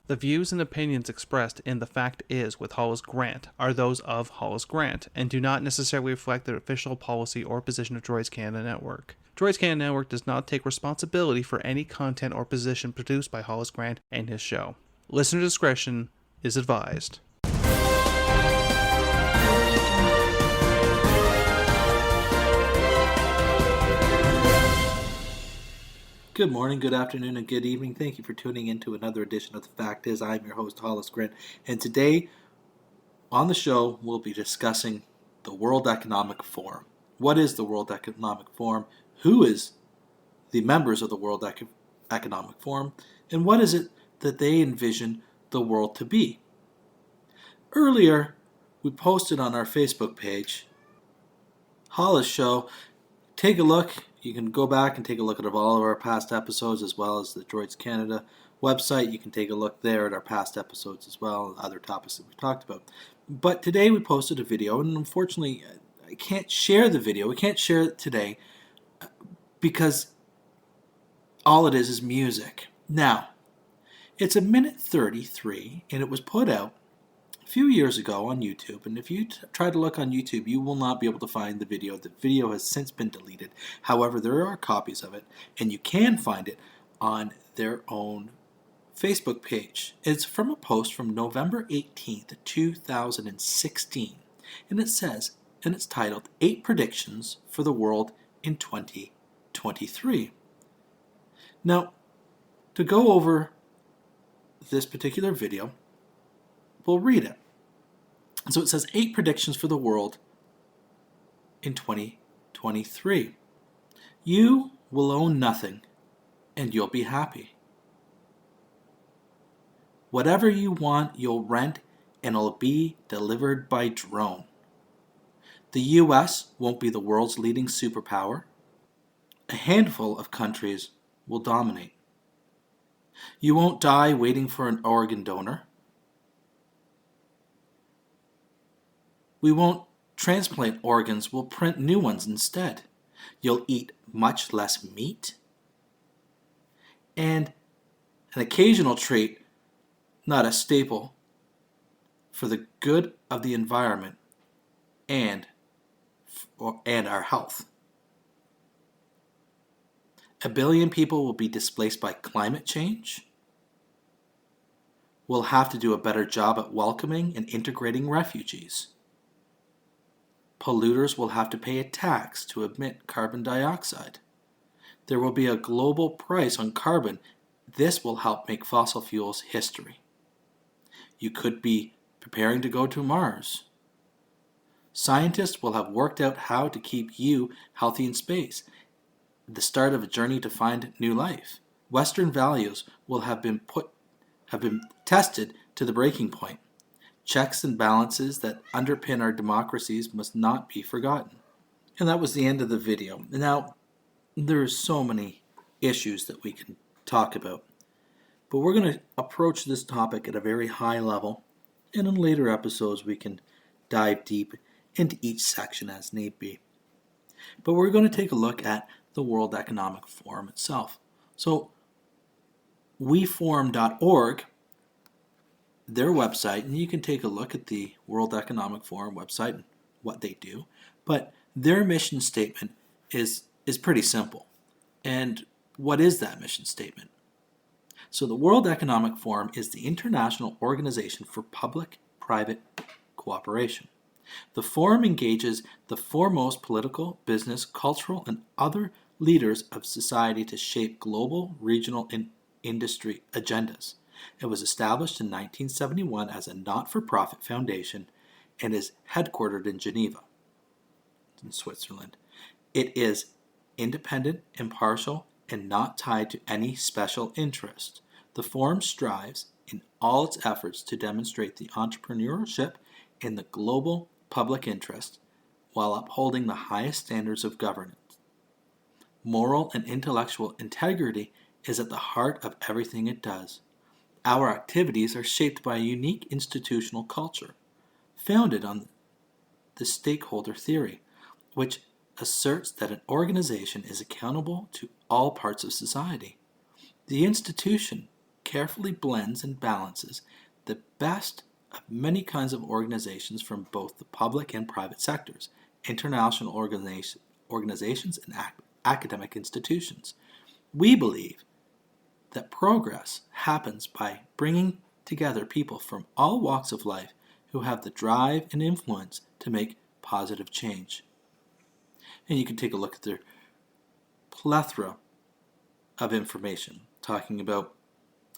The views and opinions expressed in The Fact Is with Hollis Grant are those of Hollis Grant and do not necessarily reflect the official policy or position of Droids Canada Network. Droids Canada Network does not take responsibility for any content or position produced by Hollis Grant and his show. Listener discretion is advised. Good morning, good afternoon, and good evening. Thank you for tuning in to another edition of The Fact Is. I'm your host, Hollis Grant, and today on the show we'll be discussing the World Economic Forum. What is the World Economic Forum? Who is the members of the World Economic Forum? And what is it that they envision the world to be? Earlier, we posted on our Facebook page, Hollis Show. Take a look. You can go back and take a look at all of our past episodes as well as the Droids Canada website. You can take a look there at our past episodes as well and other topics that we've talked about. But today we posted a video, and unfortunately I can't share the video. We can't share it today because all it is music. Now, it's a minute 33, and it was put out a few years ago on YouTube, and if you try to look on YouTube, you will not be able to find the video. The video has since been deleted. However, there are copies of it, and you can find it on their own Facebook page. It's from a post from November 18th, 2016, and it says, and it's titled, 8 Predictions for the World in 2023. Now, to go over this particular video, we'll read it. So it says 8 predictions for the world in 2023. You will own nothing and you'll be happy. Whatever you want, you'll rent and it'll be delivered by drone. The US won't be the world's leading superpower. A handful of countries will dominate. You won't die waiting for an organ donor. We won't transplant organs, we'll print new ones instead. You'll eat much less meat. And an occasional treat, not a staple, for the good of the environment and our health. 1 billion people will be displaced by climate change. We'll have to do a better job at welcoming and integrating refugees. Polluters will have to pay a tax to emit carbon dioxide. There will be a global price on carbon. This will help make fossil fuels history. You could be preparing to go to Mars. Scientists will have worked out how to keep you healthy in space. The start of a journey to find new life. Western values will have been tested to the breaking point. Checks and balances that underpin our democracies must not be forgotten. And that was the end of the video. Now, there are so many issues that we can talk about, but we're going to approach this topic at a very high level, and in later episodes we can dive deep into each section as need be. But we're going to take a look at the World Economic Forum itself. So, weforum.org, their website, and you can take a look at the World Economic Forum website and what they do, but their mission statement is pretty simple. And what is that mission statement? So the World Economic Forum is the international organization for public-private cooperation. The forum engages the foremost political, business, cultural, and other leaders of society to shape global, regional, and industry agendas. It was established in 1971 as a not-for-profit foundation and is headquartered in Geneva, in Switzerland. It is independent, impartial, and not tied to any special interest. The Forum strives in all its efforts to demonstrate the entrepreneurship in the global public interest while upholding the highest standards of governance. Moral and intellectual integrity is at the heart of everything it does. Our activities are shaped by a unique institutional culture, founded on the stakeholder theory, which asserts that an organization is accountable to all parts of society. The institution carefully blends and balances the best of many kinds of organizations from both the public and private sectors, international organizations, and academic institutions. We believe that progress happens by bringing together people from all walks of life who have the drive and influence to make positive change. And you can take a look at their plethora of information talking about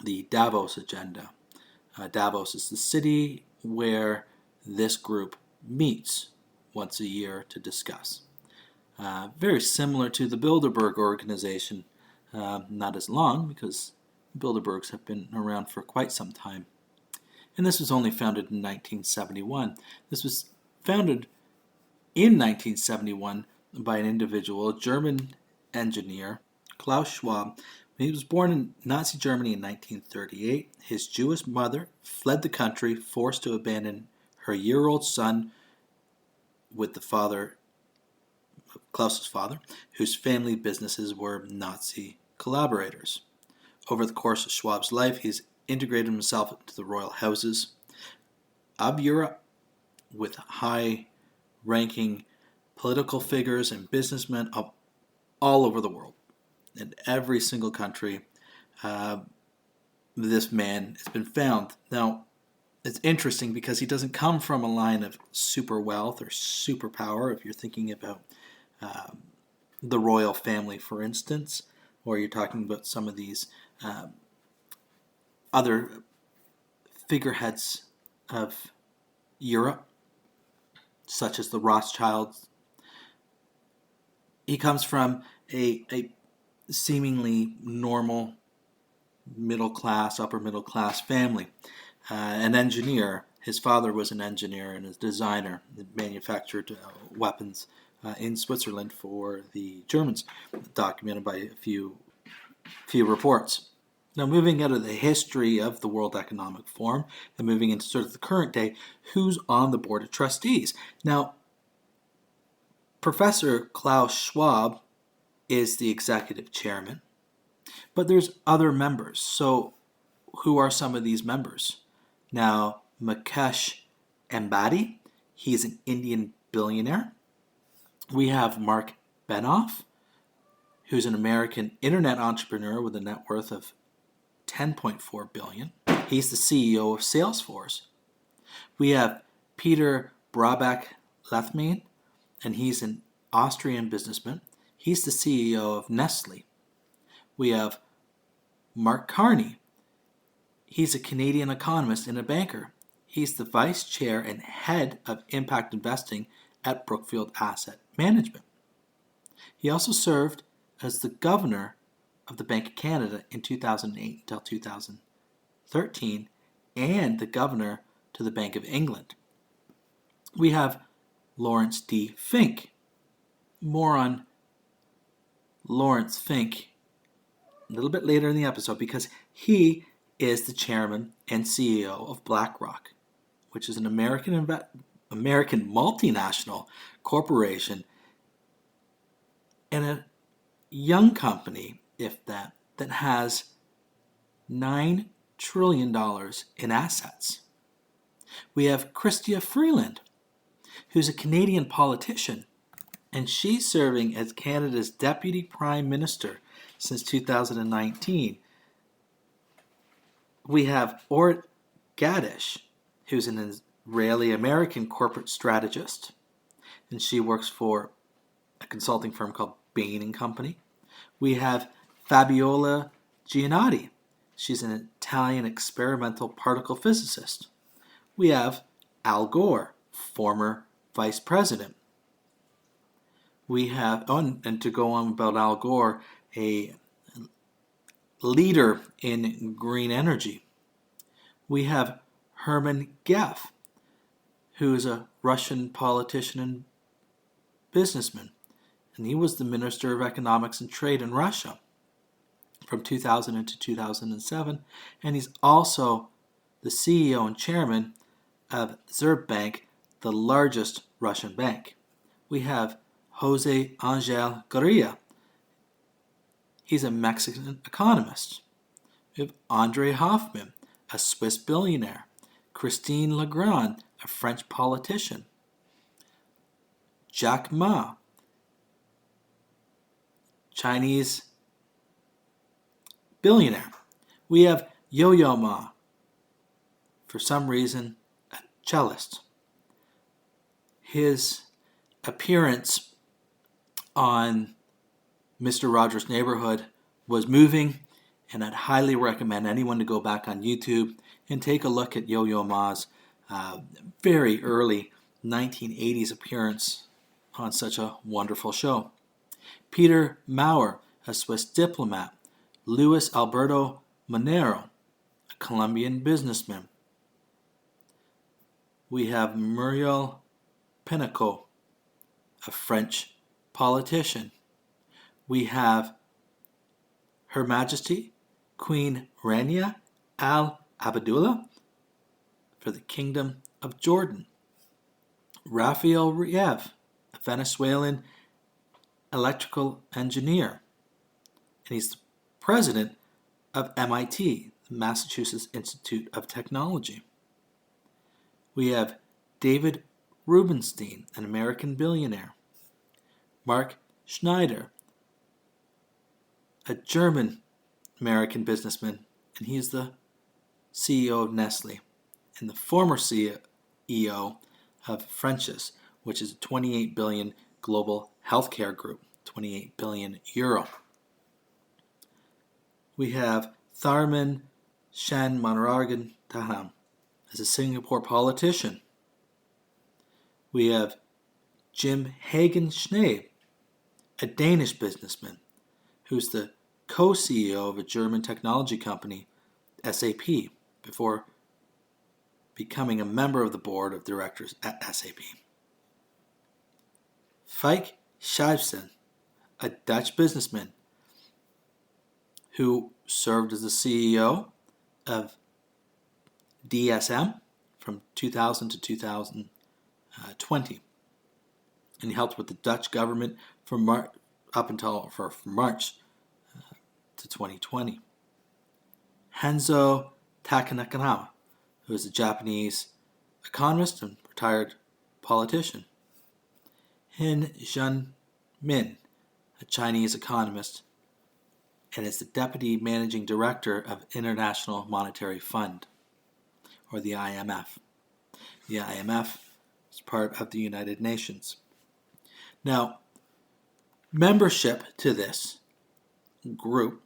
the Davos Agenda. Davos is the city where this group meets once a year to discuss. Very similar to the Bilderberg organization, not as long because Bilderbergs have been around for quite some time. And this was only founded in 1971. This was founded in 1971 by an individual, a German engineer, Klaus Schwab. When he was born in Nazi Germany in 1938, his Jewish mother fled the country, forced to abandon her year-old son with the father, Klaus's father, whose family businesses were Nazi collaborators. Over the course of Schwab's life, he's integrated himself into the royal houses of Europe with high-ranking political figures and businessmen of all over the world. In every single country, this man has been found. Now, it's interesting because he doesn't come from a line of super wealth or superpower. If you're thinking about the royal family, for instance, or you're talking about some of these other figureheads of Europe, such as the Rothschilds, he comes from a seemingly normal middle class, upper middle class family. An engineer. His father was an engineer and a designer. He manufactured weapons in Switzerland for the Germans, documented by a few reports. Now, moving out of the history of the World Economic Forum and moving into sort of the current day, who's on the board of trustees? Now, Professor Klaus Schwab is the executive chairman, but there's other members. So who are some of these members? Now, Mukesh Ambani, he's an Indian billionaire. We have Mark Benioff, who's an American internet entrepreneur with a net worth of $10.4 billion. He's the CEO of Salesforce. We have Peter Brabeck-Letmathe, and he's an Austrian businessman. He's the CEO of Nestle. We have Mark Carney. He's a Canadian economist and a banker. He's the vice chair and head of impact investing at Brookfield Asset Management. He also served as the governor of the Bank of Canada in 2008 until 2013 and the governor to the Bank of England. We have Lawrence D. Fink. More on Lawrence Fink a little bit later in the episode because he is the chairman and CEO of BlackRock, which is an American multinational corporation and a young company, if that has $9 trillion in assets. We have Chrystia Freeland, who's a Canadian politician, and she's serving as Canada's Deputy Prime Minister since 2019. We have Ort Gadish, who's an Israeli-American corporate strategist, and she works for a consulting firm called Bain & Company. We have Fabiola Giannotti. She's an Italian experimental particle physicist. We have Al Gore, former vice president. We have, and to go on about Al Gore, a leader in green energy. We have Herman Geff, who is a Russian politician and businessman, and he was the Minister of Economics and Trade in Russia from 2000 to 2007, and he's also the CEO and chairman of Zerbank, the largest Russian bank. We have Jose Angel Gurria. He's a Mexican economist. We have Andre Hoffman, a Swiss billionaire. Christine Legrand, a French politician. Jack Ma, Chinese billionaire. We have Yo-Yo Ma, for some reason, a cellist. His appearance on Mr. Rogers' Neighborhood was moving, and I'd highly recommend anyone to go back on YouTube and take a look at Yo-Yo Ma's very early 1980s appearance on such a wonderful show. Peter Maurer, a Swiss diplomat. Luis Alberto Monero, a Colombian businessman. We have Muriel Pénicaud, a French politician. We have Her Majesty Queen Rania Al Abdullah for the Kingdom of Jordan. Rafael Riev, a Venezuelan electrical engineer, and he's the president of MIT, the Massachusetts Institute of Technology. We have David Rubenstein, an American billionaire. Mark Schneider, a German-American businessman, and he is the CEO of Nestle and the former CEO of French's, which is a 28 billion global healthcare group, 28 billion euro. We have Tharman Shanmugaratnam Taham as a Singapore politician. We have Jim Hagen Schneeb, a Danish businessman who's the co-CEO of a German technology company, SAP, before becoming a member of the board of directors at SAP. Fike Schijfsen, a Dutch businessman who served as the CEO of DSM from 2000 to 2020. And he helped with the Dutch government from March to 2020. Hanzo Takanakawa, who is a Japanese economist and retired politician. Hin Junmin, a Chinese economist, and is the Deputy Managing Director of International Monetary Fund, or the IMF. The IMF is part of the United Nations. Now, membership to this group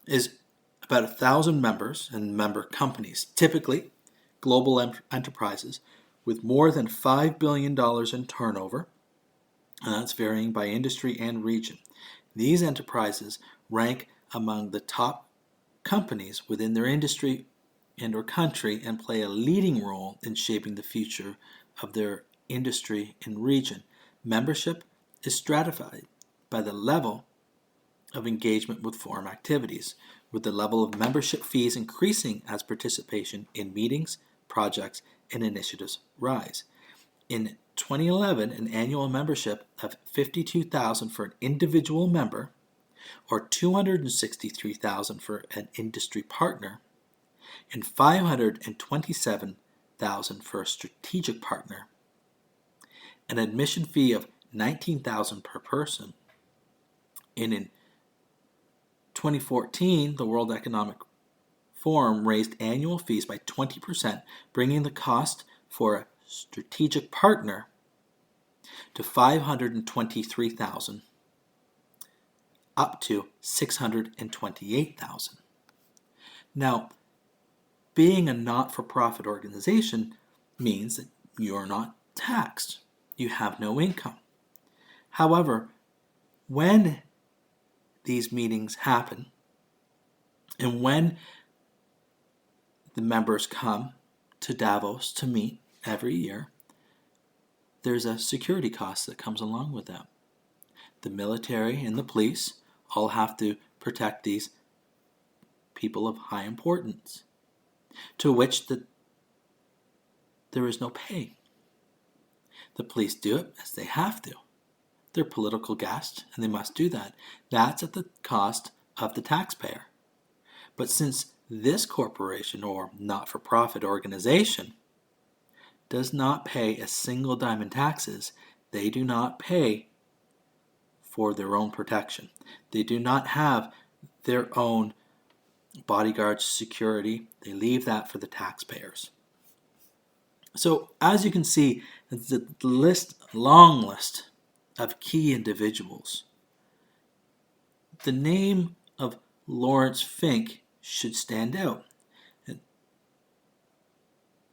is about 1,000 members and member companies, typically global enterprises with more than $5 billion in turnover, and that's varying by industry and region. These enterprises rank among the top companies within their industry and or country and play a leading role in shaping the future of their industry and region. Membership is stratified by the level of engagement with forum activities, with the level of membership fees increasing as participation in meetings, projects, and initiatives rise. In 2011, an annual membership of $52,000 for an individual member, or $263,000 for an industry partner, and $527,000 for a strategic partner, an admission fee of $19,000 per person. And in 2014, the World Economic Forum raised annual fees by 20%, bringing the cost for a strategic partner to $523,000 up to $628,000. Now, being a not-for-profit organization means that you're not taxed. You have no income. However, when these meetings happen and when the members come to Davos to meet every year, there's a security cost that comes along with that. The military and the police all have to protect these people of high importance, to which there is no pay. The police do it as they have to. They're political guests, and they must do that. That's at the cost of the taxpayer. But since this corporation or not-for-profit organization does not pay a single dime in taxes, they do not pay for their own protection. They do not have their own bodyguards, security. They leave that for the taxpayers. So as you can see, it's a long list of key individuals. The name of Lawrence Fink should stand out. And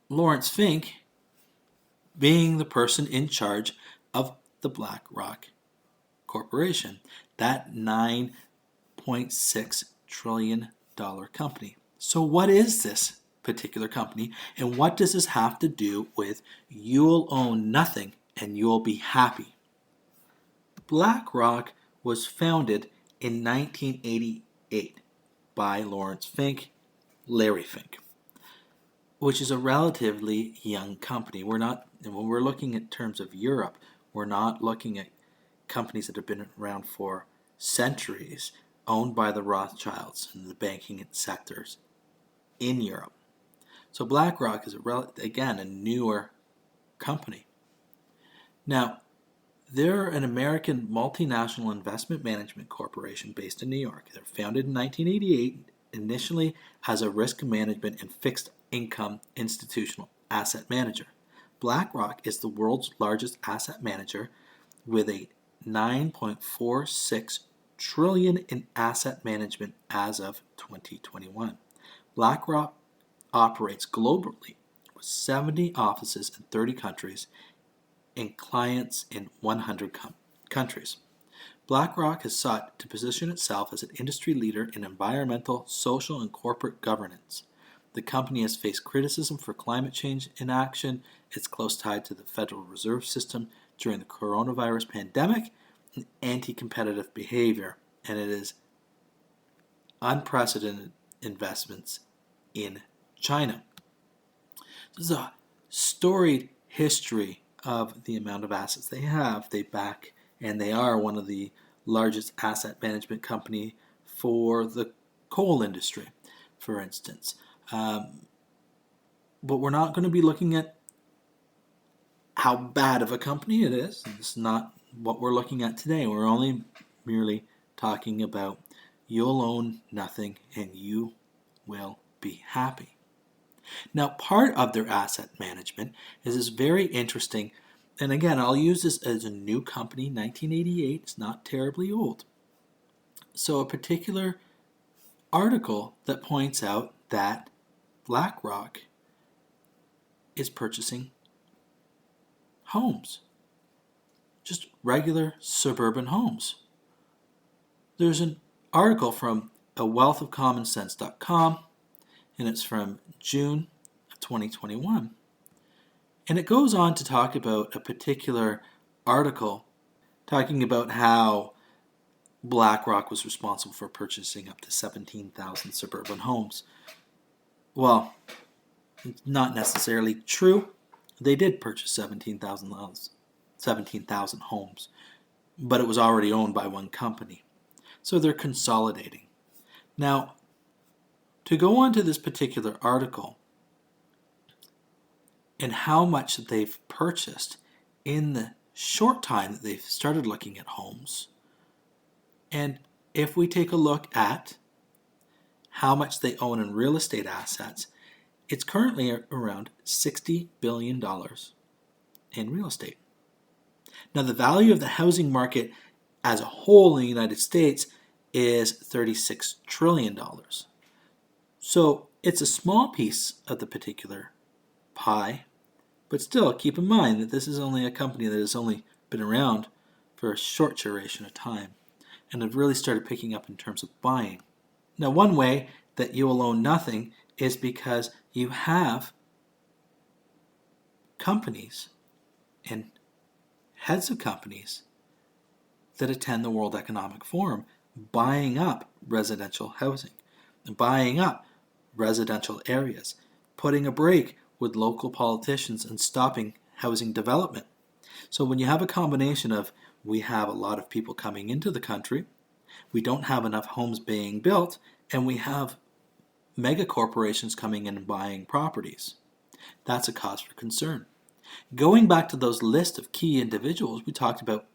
Lawrence Fink being the person in charge of the BlackRock Corporation, that $9.6 trillion company. So what is this particular company, and what does this have to do with you'll own nothing and you'll be happy? BlackRock was founded in 1988 by Lawrence Fink, Larry Fink, which is a relatively young company. When we're looking at terms of Europe, we're not looking at companies that have been around for centuries, owned by the Rothschilds and the banking sectors in Europe. So BlackRock is, again, a newer company. Now, they're an American multinational investment management corporation based in New York. They're founded in 1988, initially as a risk management and fixed income institutional asset manager. BlackRock is the world's largest asset manager with a $9.46 trillion in asset management as of 2021. BlackRock operates globally with 70 offices in 30 countries and clients in 100 countries. BlackRock has sought to position itself as an industry leader in environmental, social, and corporate governance. The company has faced criticism for climate change inaction, its close tie to the Federal Reserve System during the coronavirus pandemic, and anti-competitive behavior, and it is unprecedented investments in China. This is a storied history of the amount of assets they have. They back, and they are one of the largest asset management company for the coal industry, for instance. But we're not going to be looking at how bad of a company it is. It's not what we're looking at today. We're only merely talking about you'll own nothing and you will be happy. Now, part of their asset management is this very interesting, and again, I'll use this as a new company, 1988. It's not terribly old. So a particular article that points out that BlackRock is purchasing homes, just regular suburban homes. There's an article from wealthofcommonsense.com, and it's from June of 2021. And it goes on to talk about a particular article talking about how BlackRock was responsible for purchasing up to 17,000 suburban homes. Well, it's not necessarily true. They did purchase 17,000 homes, but it was already owned by one company. So they're consolidating. Now, to go on to this particular article and how much they've purchased in the short time that they've started looking at homes, and if we take a look at how much they own in real estate assets, it's currently around $60 billion in real estate. Now, the value of the housing market as a whole in the United States is $36 trillion. So it's a small piece of the particular pie, but still keep in mind that this is only a company that has only been around for a short duration of time and have really started picking up in terms of buying. Now, one way that you will own nothing is because you have companies and heads of companies that attend the World Economic Forum buying up residential housing, buying up residential areas, putting a break with local politicians and stopping housing development. So when you have a combination of we have a lot of people coming into the country We don't have enough homes being built, and we have mega corporations coming in and buying properties. That's a cause for concern. Going back to those list of key individuals, we talked about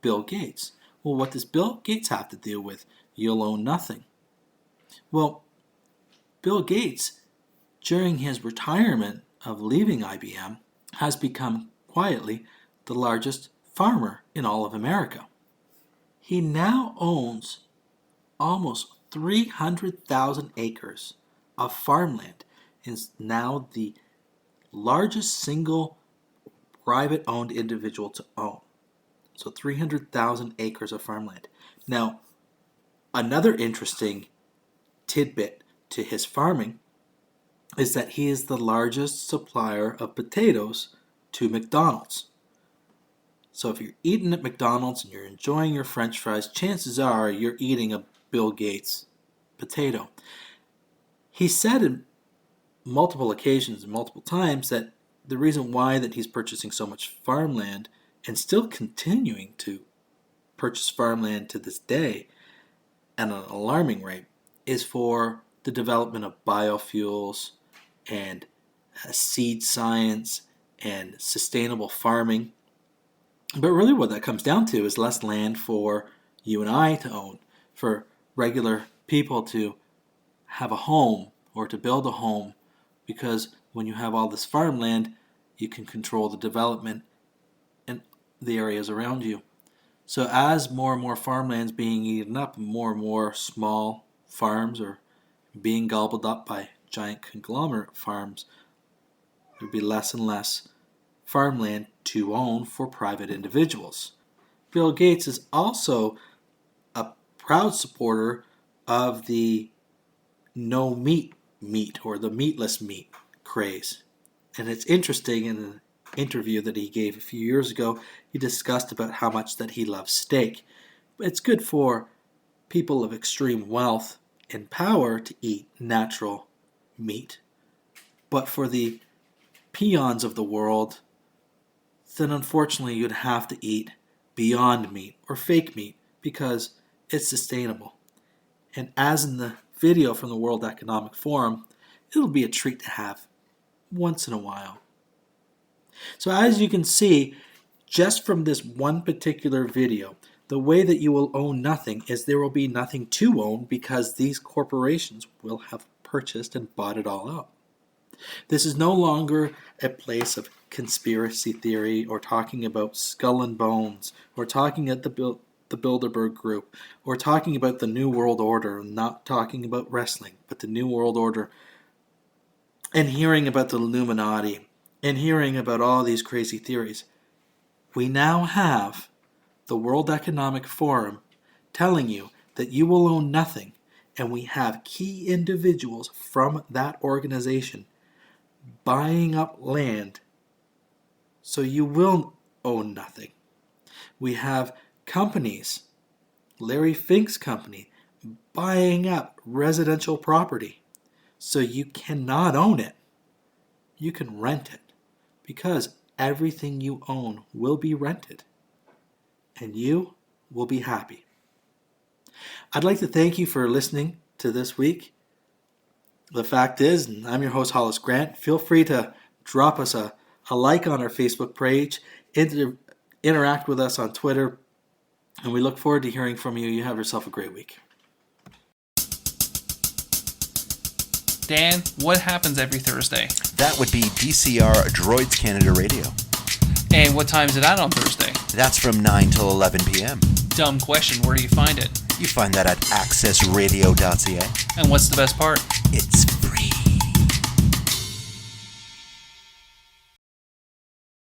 Bill Gates. Well, what does Bill Gates have to deal with? You'll own nothing. Well, Bill Gates, during his retirement of leaving IBM, has become quietly the largest farmer in all of America. He now owns almost 300,000 acres of farmland and is now the largest single private-owned individual to own. So 300,000 acres of farmland. Now, another interesting tidbit to his farming is that he is the largest supplier of potatoes to McDonald's. So if you're eating at McDonald's and you're enjoying your French fries, chances are you're eating a Bill Gates potato. He said in multiple occasions and multiple times that the reason why that he's purchasing so much farmland and still continuing to purchase farmland to this day at an alarming rate is for the development of biofuels and seed science and sustainable farming. But really what that comes down to is less land for you and I to own, for regular people to have a home or to build a home, because when you have all this farmland, you can control the development in the areas around you. So as more and more farmland is being eaten up, more and more small farms are being gobbled up by giant conglomerate farms, there'll be less and less farmland to own for private individuals. Bill Gates is also a proud supporter of the no meat or the meatless meat craze. And it's interesting, in an interview that he gave a few years ago, he discussed about how much that he loves steak. It's good for people of extreme wealth and power to eat natural meat. But for the peons of the world, then unfortunately you'd have to eat Beyond Meat or fake meat because it's sustainable. And as in the video from the World Economic Forum, it'll be a treat to have once in a while. So as you can see, just from this one particular video, the way that you will own nothing is there will be nothing to own because these corporations will have purchased and bought it all out. This is no longer a place of conspiracy theory or talking about skull and bones or talking at the Bilderberg Group or talking about the New World Order, not talking about wrestling, but the New World Order, and hearing about the Illuminati and hearing about all these crazy theories. We now have the World Economic Forum telling you that you will own nothing, and we have key individuals from that organization buying up land so you will own nothing. We have companies, Larry Fink's company, buying up residential property so you cannot own it. You can rent it because everything you own will be rented and you will be happy. I'd like to thank you for listening to this week. The fact is, and I'm your host, Hollis Grant. Feel free to drop us a like on our Facebook page, interact with us on Twitter, and we look forward to hearing from you. You have yourself a great week. Dan, what happens every Thursday? That would be DCR Droids Canada Radio. And what time is it on Thursday? That's from 9 till 11 p.m. Dumb question, where do you find it? You find that at accessradio.ca. And what's the best part? It's free.